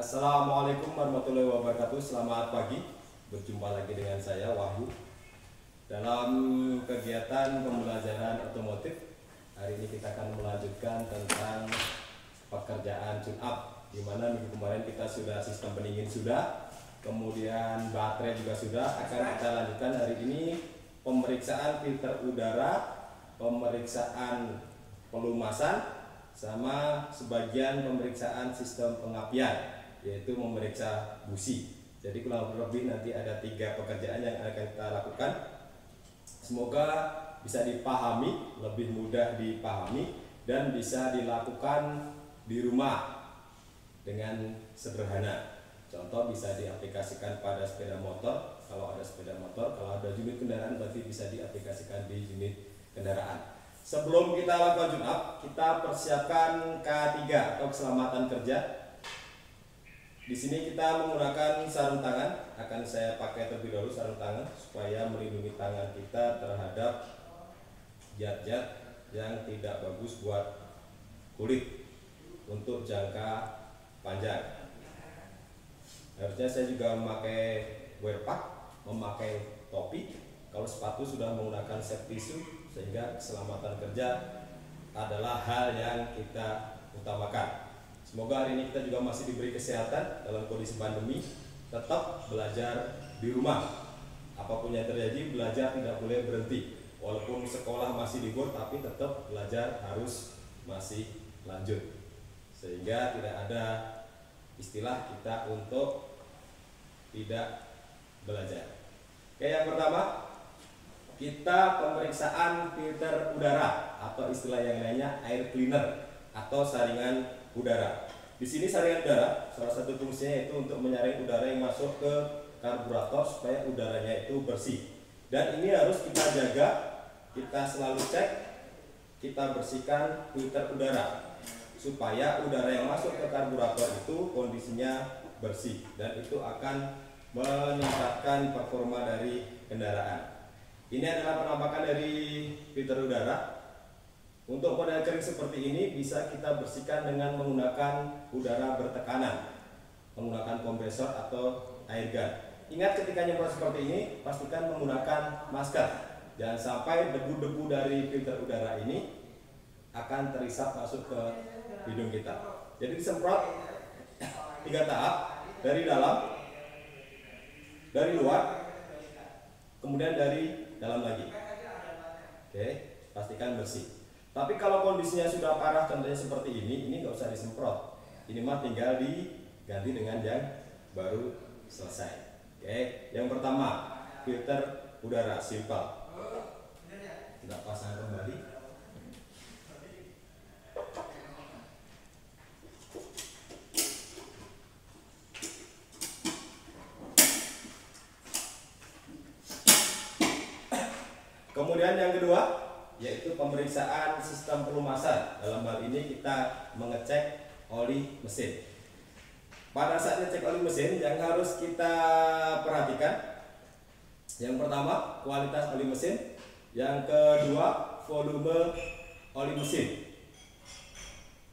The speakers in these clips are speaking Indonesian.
Assalamualaikum warahmatullahi wabarakatuh. Selamat pagi. Berjumpa lagi dengan saya Wahyu dalam kegiatan pembelajaran otomotif. Hari ini kita akan melanjutkan tentang pekerjaan tune up, di mana minggu kemarin kita sudah sistem pendingin sudah, kemudian baterai juga sudah. Akan kita lanjutkan hari ini pemeriksaan filter udara, pemeriksaan pelumasan, sama sebagian pemeriksaan sistem pengapian, yaitu memeriksa busi. Jadi kurang lebih nanti ada 3 pekerjaan yang akan kita lakukan. Semoga bisa dipahami, lebih mudah dipahami, dan bisa dilakukan di rumah dengan sederhana. Contoh bisa diaplikasikan pada sepeda motor, kalau ada sepeda motor. Kalau ada unit kendaraan berarti bisa diaplikasikan di unit kendaraan. Sebelum kita lakukan tune up, kita persiapkan K3 atau keselamatan kerja. Di sini kita menggunakan sarung tangan. Akan saya pakai terlebih dahulu sarung tangan supaya melindungi tangan kita terhadap zat-zat yang tidak bagus buat kulit untuk jangka panjang. Harusnya saya juga memakai wear pack, memakai topi. Kalau sepatu sudah menggunakan safety shoe, sehingga keselamatan kerja adalah hal yang kita utamakan. Semoga hari ini kita juga masih diberi kesehatan dalam kondisi pandemi. Tetap belajar di rumah. Apapun yang terjadi, belajar tidak boleh berhenti. Walaupun sekolah masih libur, tapi tetap belajar harus masih lanjut. Sehingga tidak ada istilah kita untuk tidak belajar. Oke, yang pertama, kita pemeriksaan filter udara atau istilah yang lainnya air cleaner atau saringan udara. Di sini saringan udara salah satu fungsinya itu untuk menyaring udara yang masuk ke karburator supaya udaranya itu bersih. Dan ini harus kita jaga, kita selalu cek, kita bersihkan filter udara supaya udara yang masuk ke karburator itu kondisinya bersih, dan itu akan meningkatkan performa dari kendaraan. Ini adalah penampakan dari filter udara. Untuk model kering seperti ini bisa kita bersihkan dengan menggunakan udara bertekanan, menggunakan kompresor atau air gun. Ingat, ketika nyemprot seperti ini pastikan menggunakan masker. Jangan sampai debu-debu dari filter udara ini akan terisap masuk ke hidung kita. Jadi disemprot 3 tahap, dari dalam, dari luar, kemudian dari dalam lagi. Oke, pastikan bersih. Tapi kalau kondisinya sudah parah, contohnya seperti ini nggak usah disemprot. Ini mah tinggal diganti dengan yang baru selesai. Oke, yang pertama filter udara simple. Kita pasang kembali. Kemudian yang kedua yaitu pemeriksaan sistem pelumasan. Dalam hal ini kita mengecek oli mesin. Pada saat ngecek oli mesin yang harus kita perhatikan, yang pertama kualitas oli mesin, yang kedua volume oli mesin.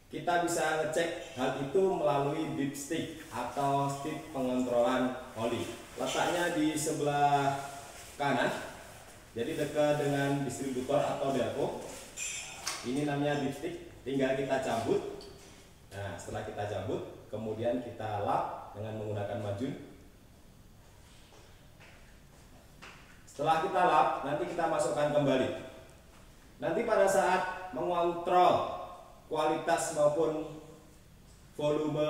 Kita bisa ngecek hal itu melalui dipstick atau stick pengontrolan oli. Letaknya di sebelah kanan, jadi dekat dengan distributor atau delco. Ini namanya dipstick, tinggal kita cabut. Nah, setelah kita cabut, kemudian kita lap dengan menggunakan majun. Setelah kita lap, nanti kita masukkan kembali. Nanti pada saat mengontrol kualitas maupun volume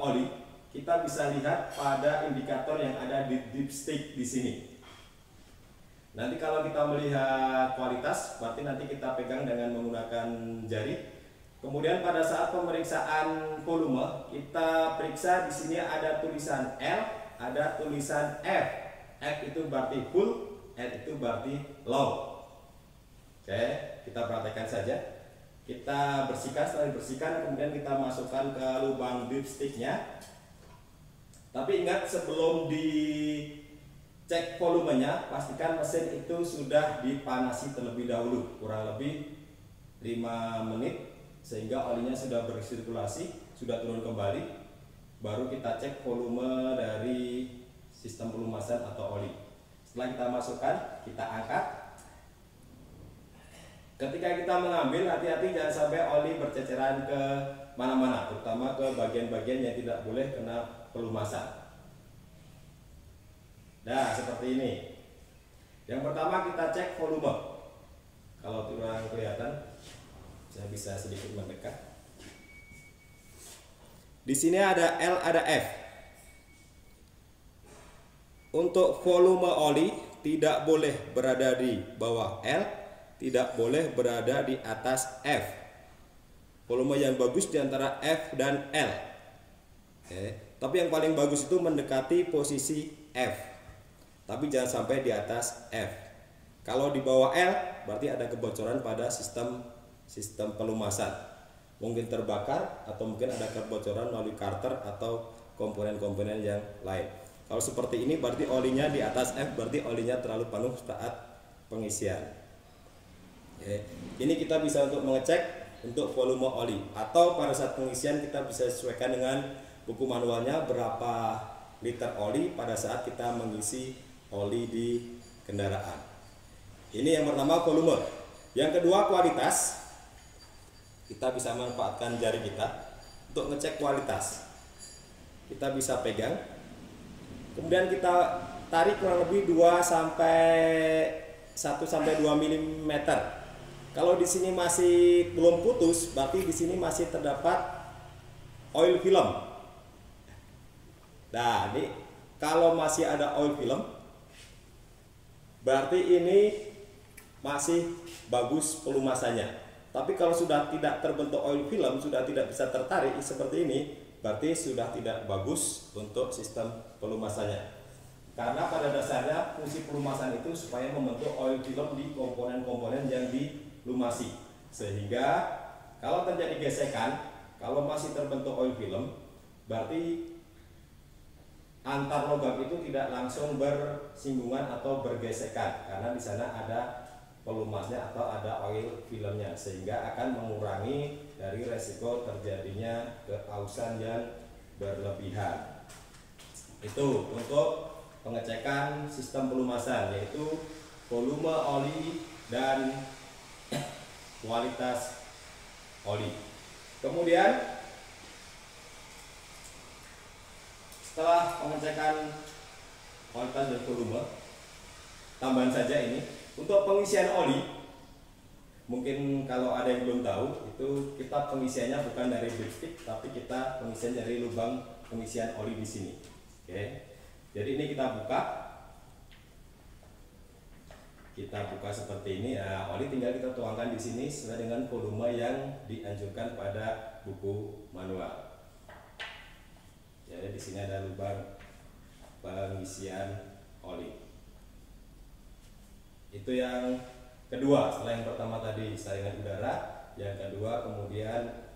oli, kita bisa lihat pada indikator yang ada di dipstick di sini. Nanti kalau kita melihat kualitas, berarti nanti kita pegang dengan menggunakan jari. Kemudian pada saat pemeriksaan volume, kita periksa di sini ada tulisan L, ada tulisan F. F itu berarti full, L itu berarti low. Oke, kita perhatikan saja. Kita bersihkan, setelah dibersihkan kemudian kita masukkan ke lubang dipsticknya. Tapi ingat, sebelum cek volumenya, pastikan mesin itu sudah dipanasi terlebih dahulu, kurang lebih 5 menit, sehingga olinya sudah bersirkulasi, sudah turun kembali. baru kita cek volume dari sistem pelumasan atau oli. Setelah kita masukkan, kita angkat. Ketika kita mengambil, hati-hati jangan sampai oli berceceran ke mana-mana, terutama ke bagian-bagian yang tidak boleh kena pelumasan. Nah, seperti ini. Yang pertama kita cek volume. Kalau kurang kelihatan, saya bisa sedikit mendekat. Di sini ada L, ada F. Untuk volume oli tidak boleh berada di bawah L, tidak boleh berada di atas F. Volume yang bagus di antara F dan L. Tapi yang paling bagus itu mendekati posisi F. Tapi jangan sampai di atas F. Kalau di bawah L berarti ada kebocoran pada sistem pelumasan. Mungkin terbakar atau mungkin ada kebocoran melalui karter atau komponen-komponen yang lain. Kalau seperti ini berarti olinya di atas F, berarti olinya terlalu penuh saat pengisian. Ini kita bisa untuk mengecek untuk volume oli, atau pada saat pengisian kita bisa sesuaikan dengan buku manualnya berapa liter oli pada saat kita mengisi oli di kendaraan. Ini yang pertama, volume. Yang kedua, kualitas. Kita bisa manfaatkan jari kita untuk ngecek kualitas. Kita bisa pegang, kemudian kita tarik kurang lebih 1 sampai 2 mm. Kalau di sini masih belum putus, berarti di sini masih terdapat oil film. Nah, ini kalau masih ada oil film, berarti ini masih bagus pelumasannya. Tapi kalau sudah tidak terbentuk oil film, sudah tidak bisa tertarik seperti ini, berarti sudah tidak bagus untuk sistem pelumasannya. Karena pada dasarnya fungsi pelumasan itu supaya membentuk oil film di komponen-komponen yang dilumasi. Sehingga kalau terjadi gesekan, kalau masih terbentuk oil film, berarti antar logam itu tidak langsung bersinggungan atau bergesekan, karena di sana ada pelumasnya atau ada oil filmnya, sehingga akan mengurangi dari resiko terjadinya keausan yang berlebihan. Itu untuk pengecekan sistem pelumasan, yaitu volume oli dan kualitas oli. Kemudian setelah pengecekan kualitas dan volume, tambahan saja ini untuk pengisian oli. Mungkin kalau ada yang belum tahu, itu kita pengisiannya bukan dari dipstick, tapi kita pengisian dari lubang pengisian oli di sini. Oke. Jadi ini kita buka. Kita buka seperti ini. Nah, oli tinggal kita tuangkan di sini sesuai dengan volume yang dianjurkan pada buku manual. Jadi di sini ada lubang pengisian oli. Itu yang kedua. Setelah yang pertama tadi saringan udara, yang kedua kemudian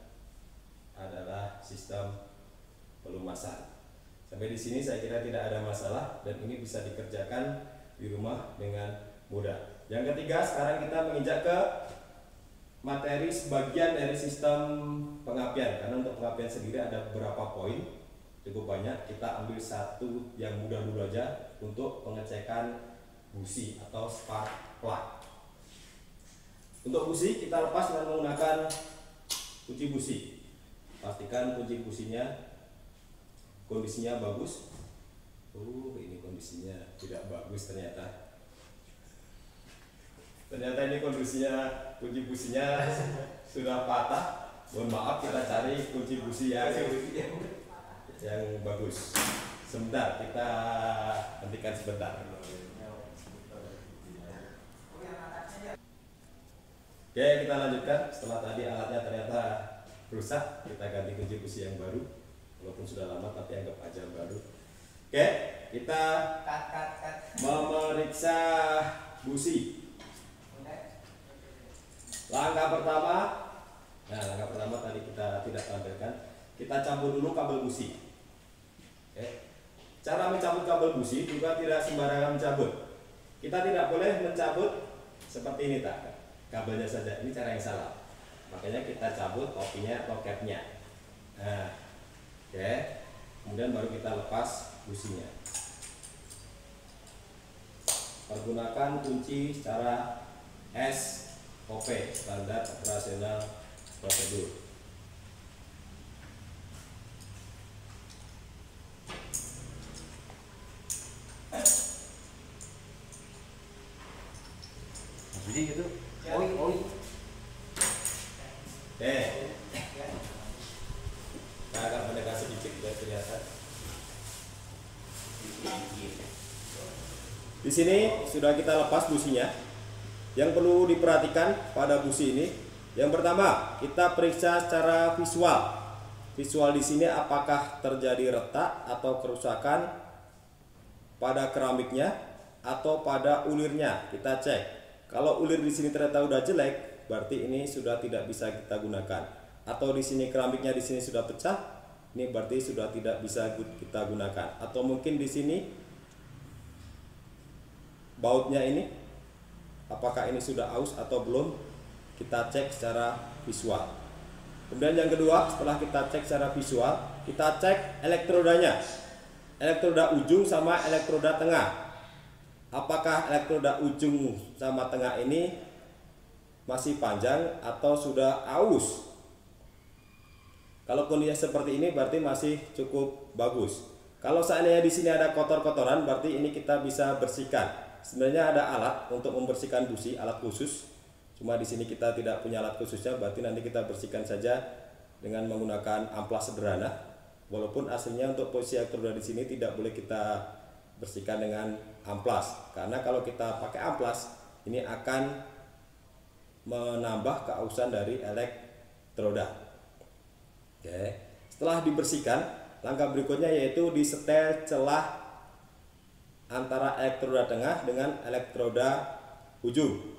adalah sistem pelumasan. Sampai di sini saya kira tidak ada masalah dan ini bisa dikerjakan di rumah dengan mudah. Yang ketiga, sekarang kita menginjak ke materi sebagian dari sistem pengapian. Karena untuk pengapian sendiri ada beberapa poin, cukup banyak. Kita ambil satu yang mudah dulu aja untuk pengecekan busi atau spark plug. Untuk busi kita lepas dengan menggunakan kunci busi. Pastikan kunci businya kondisinya bagus. Ini kondisinya tidak bagus ternyata. Ternyata ini kondisinya kunci businya sudah patah. Mohon maaf, kita cari kunci busi yang bagus. Sebentar, kita hentikan sebentar. Oke, kita lanjutkan. Setelah tadi alatnya ternyata rusak, kita ganti kunci busi yang baru. Walaupun sudah lama, tapi anggap aja baru. Oke, kita memeriksa busi. Langkah pertama tadi kita tidak tampilkan. Kita cabut dulu kabel busi. Oke. Cara mencabut kabel busi juga tidak sembarangan mencabut. Kita tidak boleh mencabut seperti ini, tak? Kabelnya saja. Ini cara yang salah. Makanya kita cabut topinya atau capnya. Nah, oke. kemudian baru kita lepas businya. Pergunakan kunci secara SOP, standar operasional prosedur. Jadi gitu. Oi. Agak mendekat sedikit biar kelihatan. Di sini sudah kita lepas businya. Yang perlu diperhatikan pada busi ini, yang pertama kita periksa secara visual. Visual di sini apakah terjadi retak atau kerusakan pada keramiknya atau pada ulirnya. Kita cek. Kalau ulir di sini ternyata udah jelek, berarti ini sudah tidak bisa kita gunakan. Atau di sini keramiknya di sini sudah pecah, ini berarti sudah tidak bisa kita gunakan. Atau mungkin di sini bautnya ini, apakah ini sudah aus atau belum, kita cek secara visual. Kemudian yang kedua, setelah kita cek secara visual, kita cek elektrodanya, elektroda ujung sama elektroda tengah. Apakah elektroda ujung sama tengah ini masih panjang atau sudah aus? Kalau kondisinya seperti ini berarti masih cukup bagus. Kalau seandainya di sini ada kotor-kotoran, berarti ini kita bisa bersihkan. Sebenarnya ada alat untuk membersihkan busi, alat khusus. Cuma di sini kita tidak punya alat khususnya, berarti nanti kita bersihkan saja dengan menggunakan amplas sederhana. Walaupun aslinya untuk posisi elektroda di sini tidak boleh kita bersihkan dengan amplas, karena kalau kita pakai amplas ini akan menambah keausan dari elektroda. Oke. Setelah dibersihkan, langkah berikutnya yaitu disetel celah antara elektroda tengah dengan elektroda ujung.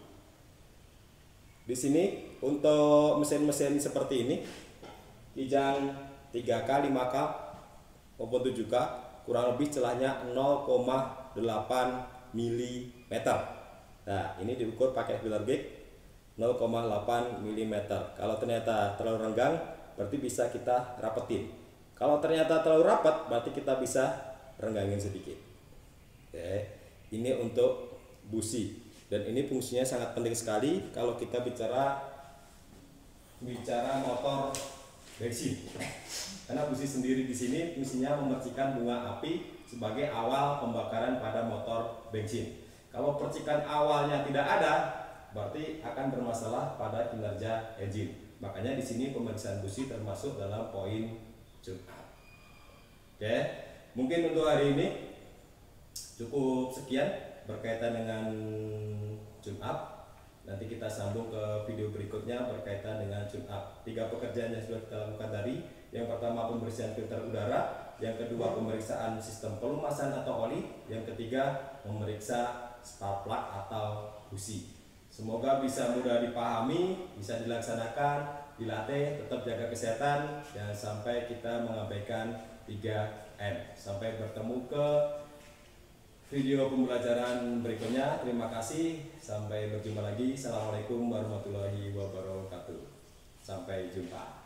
Di sini untuk mesin-mesin seperti ini, kijang 3K, 5K maupun 7K, kurang lebih celahnya 0,8 mm. Nah, ini diukur pakai filler gauge 0,8 mm. Kalau ternyata terlalu renggang, berarti bisa kita rapetin. Kalau ternyata terlalu rapat, berarti kita bisa renggangin sedikit. Oke, ini untuk busi, dan ini fungsinya sangat penting sekali kalau kita bicara motor bensin. Karena busi sendiri di sini fungsinya memercikan bunga api sebagai awal pembakaran pada motor bensin. Kalau percikan awalnya tidak ada, berarti akan bermasalah pada kinerja engine. Makanya di sini pemeriksaan busi termasuk dalam poin tune up. Oke, mungkin untuk hari ini cukup sekian berkaitan dengan tune up. Nanti kita sambung ke video berikutnya berkaitan dengan tune up. 3 pekerjaan yang sudah kita lakukan tadi. Yang pertama pembersihan filter udara, yang kedua pemeriksaan sistem pelumasan atau oli, yang ketiga memeriksa spark plug atau busi. Semoga bisa mudah dipahami, bisa dilaksanakan, dilatih, tetap jaga kesehatan, jangan sampai kita mengabaikan 3M. Sampai bertemu ke video pembelajaran berikutnya. Terima kasih, sampai berjumpa lagi. Assalamualaikum warahmatullahi wabarakatuh. Sampai jumpa.